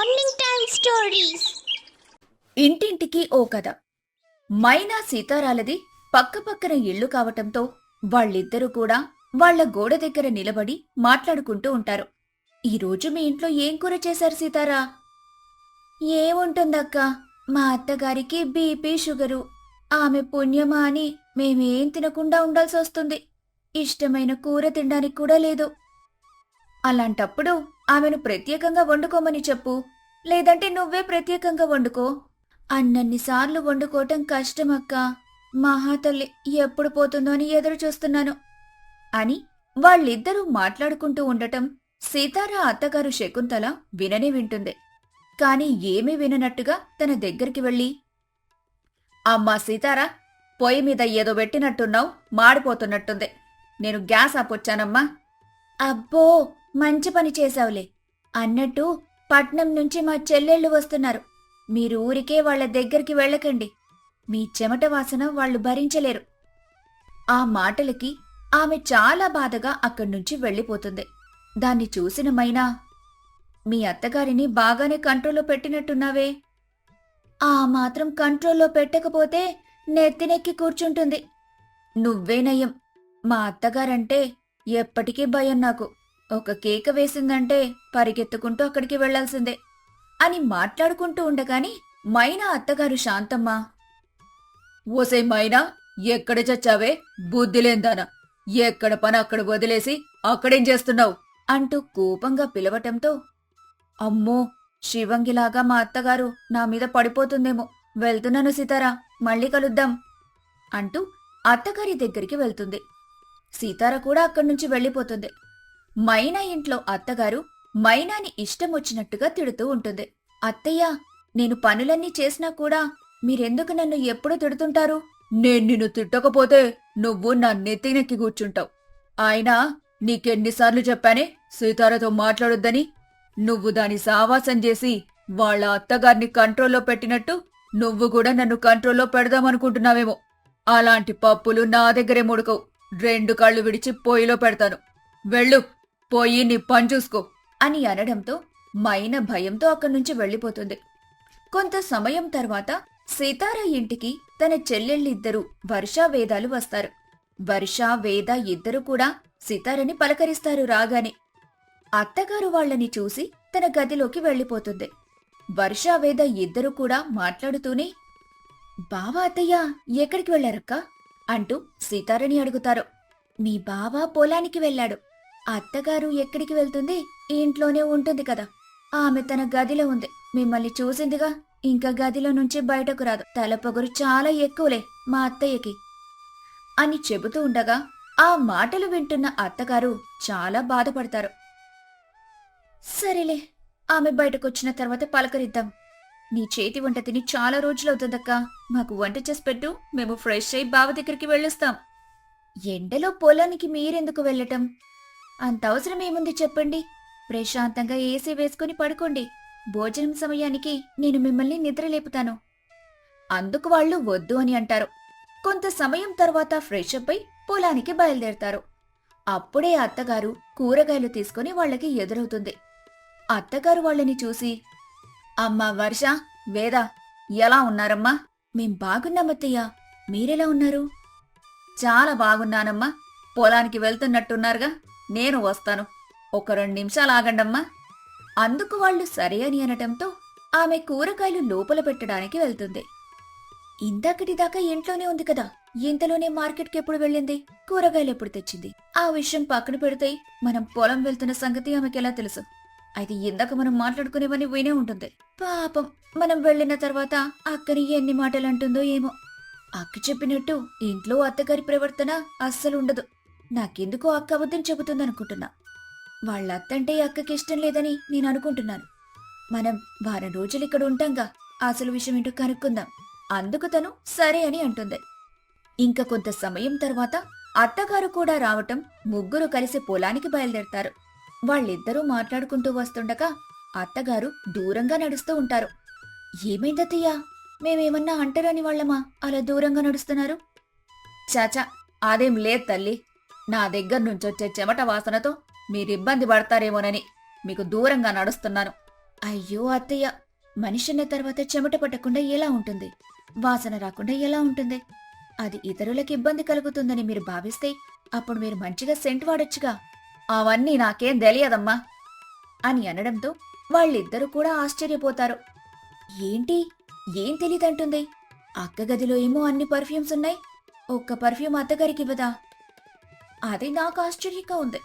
Morning time stories. ఇంటింటికి ఓ కథ. మైనా సీతారాలది పక్కపక్కన ఇళ్లు కావటంతో వాళ్ళిద్దరూ కూడా వాళ్ల గోడ దగ్గర నిలబడి మాట్లాడుకుంటూ ఉంటారు. ఈరోజు మీ ఇంట్లో ఏం కూర చేశారు సీతారా? ఏముంటుందక్కా, మా అత్తగారికి బీపీ షుగరు. ఆమె పుణ్యమా అని మేమేం తినకుండా ఉండాల్సి వస్తుంది. ఇష్టమైన కూర తినడానికి కూడా లేదు. అలాంటప్పుడు ఆమెను ప్రత్యేకంగా వండుకోమని చెప్పు, లేదంటే నువ్వే ప్రత్యేకంగా వండుకో. అన్నన్నిసార్లు వండుకోవటం కష్టమక్కా. మహాతల్లి ఎప్పుడు పోతుందో అని ఎదురు చూస్తున్నాను అని వాళ్ళిద్దరూ మాట్లాడుకుంటూ ఉండటం సీతారా అత్తగారు శకుంతల విననే వింటుంది. కాని ఏమీ విననట్టుగా తన దగ్గరికి వెళ్ళి, అమ్మా సీతారా, పొయ్యి మీద ఏదో పెట్టినట్టున్నావు, మాడిపోతున్నట్టుంది. నేను గ్యాస్ ఆపొచ్చానమ్మా. అబ్బో, మంచి పని చేశావులే. అన్నట్టు పట్నం నుంచి మా చెల్లెళ్ళు వస్తున్నారు. మీరు ఊరికే వాళ్ల దగ్గరికి వెళ్ళకండి. మీ చెమట వాసన వాళ్లు భరించలేరు. ఆ మాటలకి ఆమె చాలా బాధగా అక్కడ్నుంచి వెళ్ళిపోతుంది. దాన్ని చూసిన మైనా, మీ అత్తగారిని బాగానే కంట్రోల్లో పెట్టినట్టున్నావే. ఆ మాత్రం కంట్రోల్లో పెట్టకపోతే నెత్తినెక్కి కూర్చుంటుంది. నువ్వే నయం. మా అత్తగారంటే ఎప్పటికీ భయం నాకు. ఒక కేక వేసిందంటే పరిగెత్తుకుంటూ అక్కడికి వెళ్లాల్సిందే అని మాట్లాడుకుంటూ ఉండగాని మైనా అత్తగారు శాంతమ్మ, ఓసే మైనా, ఎక్కడ చచ్చావే బుద్ధిలేందానా? ఎక్కడ పని అక్కడ వదిలేసి అక్కడేం చేస్తున్నావు అంటూ కోపంగా పిలవటంతో, అమ్మో, శివంగిలాగా మా అత్తగారు నా మీద పడిపోతుందేమో. వెళ్తున్నాను సీతారా, మళ్ళీ కలుద్దాం అంటూ అత్తగారి దగ్గరికి వెళ్తుంది. సీతారా కూడా అక్కడ్నుంచి వెళ్ళిపోతుంది. మైనా ఇంట్లో అత్తగారు మైనాని ఇష్టమొచ్చినట్టుగా తిడుతూ ఉంటుంది. అత్తయ్య, నేను పనులన్నీ చేసినా కూడా మీరెందుకు నన్ను ఎప్పుడూ తిడుతుంటారు? నేను నిన్ను తిట్టకపోతే నువ్వు నా నెత్తినెక్కి కూర్చుంటావు. అయినా నీకెన్నిసార్లు చెప్పానే సీతారతో మాట్లాడొద్దని? నువ్వు దాని సావాసం చేసి వాళ్ళ అత్తగారిని కంట్రోల్లో పెట్టినట్టు నువ్వు కూడా నన్ను కంట్రోల్లో పెడదామనుకుంటున్నావేమో. అలాంటి పప్పులు నా దగ్గరే ముడకవు. 2 కళ్ళు విడిచి పొయ్యిలో పెడతాను. వెళ్ళు, పోయి నీ పని చూసుకో అని అనడంతో మైనా భయంతో అక్కడ్నుంచి వెళ్ళిపోతుంది. కొంత సమయం తర్వాత సీతారా ఇంటికి తన చెల్లెళ్ళిద్దరూ వర్ష, వేదాలు వస్తారు. వర్ష, వేద ఇద్దరూ కూడా సీతారని పలకరిస్తారు రాగానే. అత్తగారు వాళ్లని చూసి తన గదిలోకి వెళ్ళిపోతుంది. వర్ష, వేద ఇద్దరూ కూడా మాట్లాడుతూనే, బావా, అత్తయ్య ఎక్కడికి వెళ్లారక్కా అంటూ సీతారని అడుగుతారు. మీ బావ పొలానికి వెళ్ళాడు. అత్తగారు ఎక్కడికి వెళ్తుంది? ఇంట్లోనే ఉంటుంది కదా. ఆమె తన గదిలో ఉంది. మిమ్మల్ని చూసిందిగా, ఇంకా గదిలో నుంచి బయటకు రాదు. తలపొగరు చాలా ఎక్కువలే మా అత్తయ్యకి అని చెబుతూ ఉండగా ఆ మాటలు వింటున్న అత్తగారు చాలా బాధపడతారు. సరేలే, ఆమె బయటకొచ్చిన తర్వాత పలకరిద్దాం. నీ చేతి వంట తిని చాలా రోజులవుతుందక్కా. మాకు వంట చేసి పెట్టు, మేము ఫ్రెష్ అయి బావ దగ్గరికి వెళ్ళొస్తాం. ఎండలో పొలానికి మీరెందుకు వెళ్ళటం? అంత అవసరం ఏముంది చెప్పండి. ప్రశాంతంగా ఏసీ వేసుకుని పడుకోండి. భోజనం సమయానికి నేను మిమ్మల్ని నిద్రలేపుతాను. అందుకు వాళ్ళు వద్దు అని అంటారు. కొంత సమయం తర్వాత ఫ్రెష్ అప్ అయి పొలానికి బయలుదేరతారు. అప్పుడే అత్తగారు కూరగాయలు తీసుకుని వాళ్లకి ఎదురవుతుంది. అత్తగారు వాళ్ళని చూసి, అమ్మా వర్ష, వేద, ఎలా ఉన్నారమ్మా? మేం బాగున్నామత్తయ్యా, మీరెలా ఉన్నారు? చాలా బాగున్నానమ్మా. పొలానికి వెళ్తున్నట్టున్నారుగా, నేను వస్తాను. ఒక 2 నిమిషాలు ఆగండమ్మా. అందుకు వాళ్ళు సరే అని అనటంతో ఆమె కూరగాయలు లోపల పెట్టడానికి వెళ్తుంది. ఇందాకటిదాకా ఇంట్లోనే ఉంది కదా, ఇంతలోనే మార్కెట్కి ఎప్పుడు వెళ్ళింది? కూరగాయలు ఎప్పుడు తెచ్చింది? ఆ విషయం పక్కన పెడితే మనం పొలం వెళ్తున్న సంగతి ఆమెకెలా తెలుసు? అయితే ఇందాక మనం మాట్లాడుకునేవని వినే ఉంటుంది. పాపం, మనం వెళ్లిన తర్వాత అక్కని ఎన్ని మాటలు అంటుందో ఏమో. అక్క చెప్పినట్టు ఇంట్లో అత్తగారి ప్రవర్తన అస్సలుండదు. నాకెందుకో అక్క అబద్ధం చెబుతుందనుకుంటున్నా. వాళ్ళ అత్తంటే అక్కకి ఇష్టం లేదని నేను అనుకుంటున్నాను. మనం వారం రోజులు ఇక్కడ ఉంటాంగా, అసలు విషయం ఏంటో కనుక్కుందాం. అందుకు తను సరే అని అంటుంది. ఇంక కొంత సమయం తర్వాత అత్తగారు కూడా రావటం, ముగ్గురు కలిసి పొలానికి బయలుదేరతారు. వాళ్ళిద్దరూ మాట్లాడుకుంటూ వస్తుండగా అత్తగారు దూరంగా నడుస్తూ ఉంటారు. ఏమైందత్తయ్యా, మేమేమన్నా అంటరాని వాళ్ళమా అలా దూరంగా నడుస్తున్నారు? చాచా, అదేం లేదు తల్లి. నా దగ్గర నుంచొచ్చే చెమట వాసనతో మీరిబ్బంది పడతారేమోనని మీకు దూరంగా నడుస్తున్నాను. అయ్యో అత్తయ్య, మనిషిన్న తర్వాత చెమట పట్టకుండా ఎలా ఉంటుంది? వాసన రాకుండా ఎలా ఉంటుంది? అది ఇతరులకు ఇబ్బంది కలుగుతుందని మీరు భావిస్తే అప్పుడు మీరు మంచిగా సెంట్ వాడొచ్చుగా. అవన్నీ నాకేం తెలియదమ్మా అని అనడంతో వాళ్ళిద్దరూ కూడా ఆశ్చర్యపోతారు. ఏంటి, ఏం తెలీదంటుంది? అక్క గదిలో ఏమో అన్ని పర్ఫ్యూమ్స్ ఉన్నాయి, ఒక్క పర్ఫ్యూమ్ అత్తగారికి ఇవ్వదా? అది నాకు ఆశ్చర్యంగా ఉంది.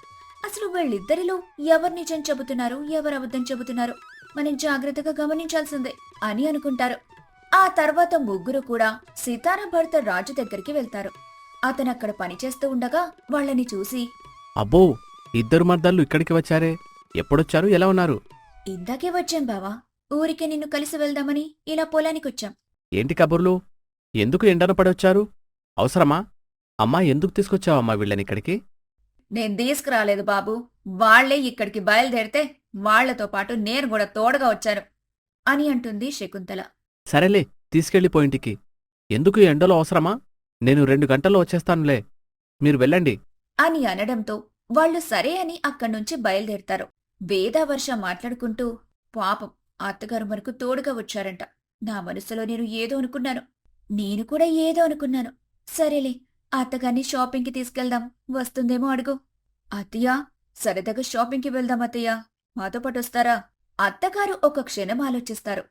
అసలు వీళ్ళిద్దరిలో ఎవరు నిజం చెబుతున్నారు, ఎవరు అబద్ధం చెబుతున్నారు, మనం జాగ్రత్తగా గమనించాల్సిందే అని అనుకుంటారు. ఆ తర్వాత ముగ్గురు కూడా సితార భర్త రాజు దగ్గరికి వెళ్తారు. అతనక్కడ పనిచేస్తూ ఉండగా వాళ్ళని చూసి, అబ్బో, ఇద్దరు మర్దాళ్ళు ఇక్కడికి వచ్చారే, ఎప్పుడొచ్చారు, ఎలా ఉన్నారు? ఇందాకే వచ్చాం బావా, ఊరికే నిన్ను కలిసి వెళ్దామని ఇలా పొలానికొచ్చాం. ఏంటి కబుర్లు? ఎందుకు ఎండన పడొచ్చారు? అవసరమా? అమ్మా, ఎందుకు తీసుకొచ్చావమ్మా వీళ్ళనిక్కడికి? నేను తీసుకురాలేదు బాబు, వాళ్లే ఇక్కడికి బయలుదేరితే వాళ్లతో పాటు నేను కూడా తోడుగా వచ్చాను అని అంటుంది శకుంతల. సరేలే, తీసుకెళ్ళిపోయింటికి. ఎందుకు ఈ ఎండలో అవసరమా? నేను 2 గంటల్లో వచ్చేస్తానులే, మీరు వెళ్ళండి అని అనడంతో వాళ్ళు సరే అని అక్కడ్నుంచి బయలుదేరతారు. వేదావర్ష మాట్లాడుకుంటూ, పాపం అత్తగారు మనకు తోడుగా వచ్చారంట. నా మనసులో నేను ఏదో అనుకున్నాను, నేను కూడా ఏదో అనుకున్నాను. సరేలే, అత్తగారిని షాపింగ్కి తీసుకెళ్దాం, వస్తుందేమో అడుగు. అత్తయ్యా, సరదాగా షాపింగ్కి వెళ్దాం అత్తయ్యా, మాతో పాటు వస్తారా? అత్తగారు ఒక క్షణం ఆలోచిస్తారు.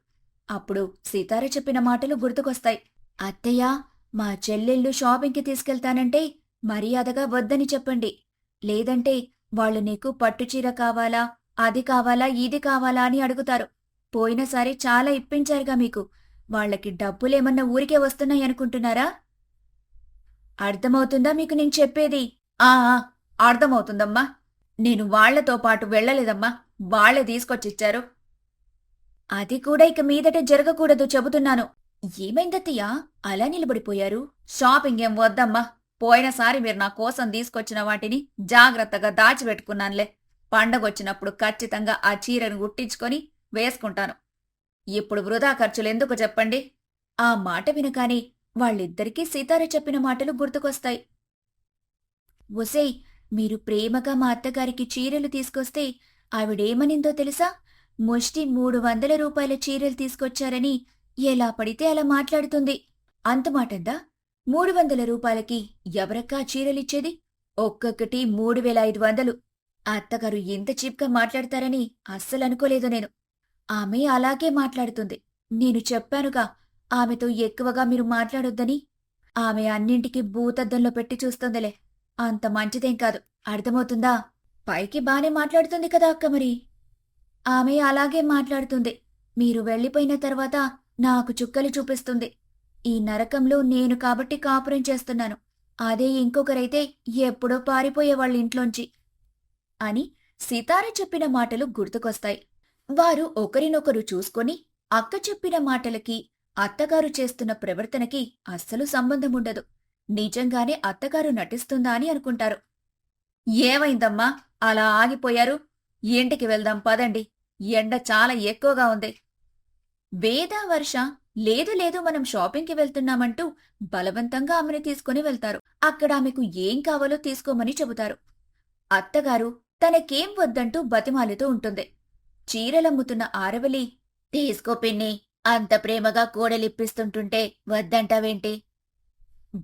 అప్పుడు సీతార చెప్పిన మాటలు గుర్తుకొస్తాయి. అత్తయ్యా, మా చెల్లెళ్ళు షాపింగ్కి తీసుకెళ్తానంటే మర్యాదగా వద్దని చెప్పండి. లేదంటే వాళ్ళు నీకు పట్టుచీర కావాలా, అది కావాలా, ఇది కావాలా అని అడుగుతారు. పోయినసారి చాలా ఇప్పించారుగా మీకు, వాళ్ళకి డబ్బులేమన్నా ఊరికే వస్తున్నాయనుకుంటున్నారా? అర్థమవుతుందా మీకు నేను చెప్పేది? ఆ అర్థమవుతుందమ్మా. నేను వాళ్లతో పాటు వెళ్లలేదమ్మా, వాళ్లే తీసుకొచ్చిచ్చారు. అది కూడా ఇక మీదట జరగకూడదు చెబుతున్నాను. ఏమైందత్తయ్యా, అలా నిలబడిపోయారు? షాపింగ్ ఏం వద్దమ్మా, పోయినసారి మీరు నా కోసం తీసుకొచ్చిన వాటిని జాగ్రత్తగా దాచిపెట్టుకున్నానులే. పండగొచ్చినప్పుడు ఖచ్చితంగా ఆ చీరను గుట్టించుకొని వేసుకుంటాను. ఇప్పుడు వృధా ఖర్చులెందుకు చెప్పండి? ఆ మాట వినగానే వాళ్ళిద్దరికీ సీతార చెప్పిన మాటలు గుర్తుకొస్తాయి. ఒసేయ్, మీరు ప్రేమగా మా అత్తగారికి చీరలు తీసుకొస్తే ఆవిడేమనిందో తెలుసా? ముష్టి 300 రూపాయల చీరలు తీసుకొచ్చారని ఎలా పడితే అలా మాట్లాడుతుంది. అంతమాటందా? 300 రూపాయలకి ఎవరక్కా చీరలిచ్చేది? ఒక్కొక్కటి 3500. అత్తగారు ఇంత చీప్గా మాట్లాడతారని అస్సలనుకోలేదు నేను. ఆమె అలాగే మాట్లాడుతుంది. నేను చెప్పానుగా, ఆమెతో ఎక్కువగా మీరు మాట్లాడొద్దని. ఆమె అన్నింటికీ భూతద్దంలో పెట్టి చూస్తుందిలే, అంత మంచిదేం కాదు. అర్థమవుతుందా? పైకి బానే మాట్లాడుతుంది కదా అక్క. మరి ఆమె అలాగే మాట్లాడుతుంది. మీరు వెళ్ళిపోయిన తర్వాత నాకు చుక్కలు చూపిస్తుంది. ఈ నరకంలో నేను కాబట్టి కాపురం చేస్తున్నాను, అదే ఇంకొకరైతే ఎప్పుడో పారిపోయేవాళ్ళ ఇంట్లోంచి అని సితార చెప్పిన మాటలు గుర్తుకొస్తాయి. వారు ఒకరినొకరు చూసుకొని అక్క చెప్పిన మాటలకి అత్తగారు చేస్తున్న ప్రవర్తనకి అస్సలు సంబంధముండదు. నిజంగానే అత్తగారు నటిస్తుందా అని అనుకుంటారు. ఏమైందమ్మా, అలా ఆగిపోయారు? ఇంటికి వెళ్దాం పదండి, ఎండ చాలా ఎక్కువగా ఉంది. వేదావర్ష లేదు లేదు, మనం షాపింగ్కి వెళ్తున్నామంటూ బలవంతంగా ఆమెను తీసుకుని వెళ్తారు. అక్కడ ఆమెకు ఏం కావాలో తీసుకోమని చెబుతారు. అత్తగారు తనకేం వద్దంటూ బతిమాలుతూ ఉంటుంది. చీరలమ్ముతున్న ఆరవలి, తీసుకో పిన్ని, అంత ప్రేమగా కోడలిప్పిస్తుంటుంటే వద్దంటావేంటి?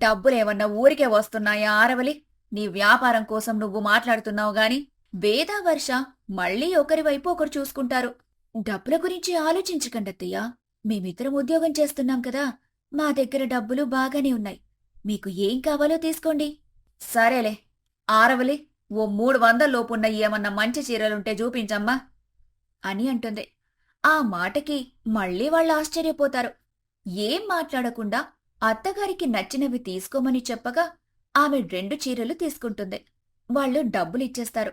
డబ్బులేమన్నా ఊరికే వస్తున్నాయా ఆరవలి? నీ వ్యాపారం కోసం నువ్వు మాట్లాడుతున్నావు గాని. వేదావర్ష మళ్లీ ఒకరివైపు ఒకరు చూసుకుంటారు. డబ్బుల గురించి ఆలోచించకండత్తయ్యా, మేమిద్దరం ఉద్యోగం చేస్తున్నాం కదా, మా దగ్గర డబ్బులు బాగానే ఉన్నాయి. మీకు ఏం కావాలో తీసుకోండి. సరేలే ఆరవలి, ఓ 300 లోపున్న ఏమన్నా మంచి చీరలుంటే చూపించమ్మా అని అంటుంది. ఆ మాటకి మళ్లీ వాళ్ళు ఆశ్చర్యపోతారు. ఏం మాట్లాడకుండా అత్తగారికి నచ్చినవి తీసుకోమని చెప్పగా ఆమె 2 చీరలు తీసుకుంటుంది. వాళ్ళు డబ్బులిచ్చేస్తారు.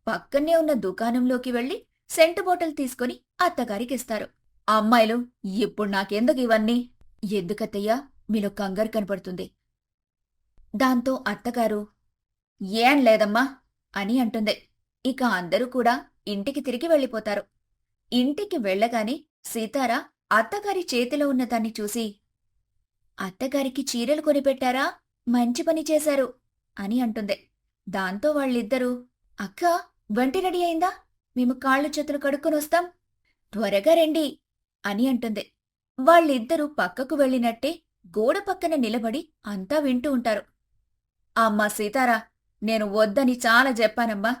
పక్కనే ఉన్న దుకాణంలోకి వెళ్లి సెంటు బాటిల్ తీసుకుని అత్తగారికిస్తారు. అమ్మాయిలు, ఇప్పుడు నాకెందుకు ఇవన్నీ? ఎందుకత్తయ్యా, మీలో కంగారు కనపడుతుంది. దాంతో అత్తగారు, ఏం లేదమ్మా అని అంటుంది. ఇక అందరూ కూడా ఇంటికి తిరిగి వెళ్ళిపోతారు. ఇంటికి వెళ్లగానే సీతార అత్తగారి చేతిలో ఉన్నదాన్ని చూసి, అత్తగారికి చీరలు కొనిపెట్టారా? మంచి పని చేశారు అని అంటుంది. దాంతో వాళ్ళిద్దరూ, అక్కా, వంట రెడీ అయిందా? మేము కాళ్ళు చేతులు కడుక్కొనొస్తాం. త్వరగా రండి అని అంటుంది. వాళ్ళిద్దరూ పక్కకు వెళ్ళినట్టే గోడ పక్కన నిలబడి అంతా వింటూ ఉంటారు. అమ్మా సీతారా, నేను వద్దని చాలా చెప్పానమ్మా,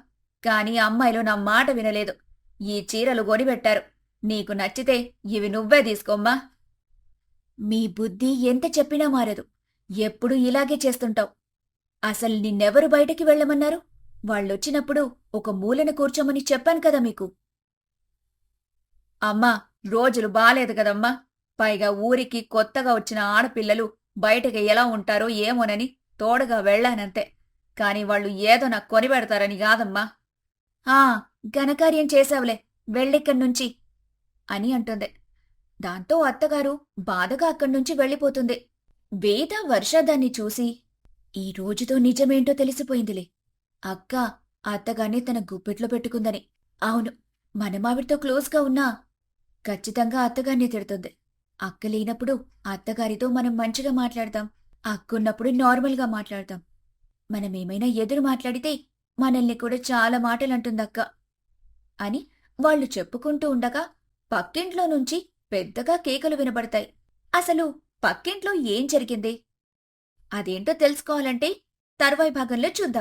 కాని అమ్మాయిలు నా మాట వినలేదు. ఈ చీరలు కొనిపెట్టారు. నీకు నచ్చితే ఇవి నువ్వే తీసుకోమ్మా. మీ బుద్ధి ఎంత చెప్పినా మారదు. ఎప్పుడూ ఇలాగే చేస్తుంటావు. అసలు నిన్నెవరు బయటికి వెళ్ళమన్నారు? వాళ్ళొచ్చినప్పుడు ఒక మూలన కూర్చోమని చెప్పాను కదా మీకు. అమ్మా, రోజులు బాలేదు కదమ్మా. పైగా ఊరికి కొత్తగా వచ్చిన ఆడపిల్లలు బయటకి ఎలా ఉంటారో ఏమోనని తోడుగా వెళ్ళానంతే. కాని వాళ్ళు ఏదో నాకు కొనిపెడతారని కాదమ్మా. ఆ, ఘనకార్యం చేశావులే, వెళ్ళిక్కడ్నుంచి అని అంటుంది. దాంతో అత్తగారు బాధగా అక్కడ్నుంచి వెళ్ళిపోతుంది. వేద వర్ష దాన్ని చూసి, ఈ రోజుతో నిజమేంటో తెలిసిపోయిందిలే. అక్క అత్తగారిని తన గుప్పెట్లో పెట్టుకుందని. అవును, మనమావిడితో క్లోజ్గా ఉన్నా ఖచ్చితంగా అత్తగారిని తిడుతుంది. అక్క లేనప్పుడు అత్తగారితో మనం మంచిగా మాట్లాడతాం. అక్కున్నప్పుడు నార్మల్గా మాట్లాడతాం. మనమేమైనా ఎదురు మాట్లాడితే మనల్ని కూడా చాలా మాటలంటుందక్క అని వాళ్ళు చెప్పుకుంటూ ఉండగా పక్కింట్లో నుంచి పెద్దగా కేకలు వినబడతాయి. అసలు పక్కింట్లో ఏం జరిగింది? అదేంటో తెలుసుకోవాలంటే తర్వాయి భాగంలో చూద్దాం.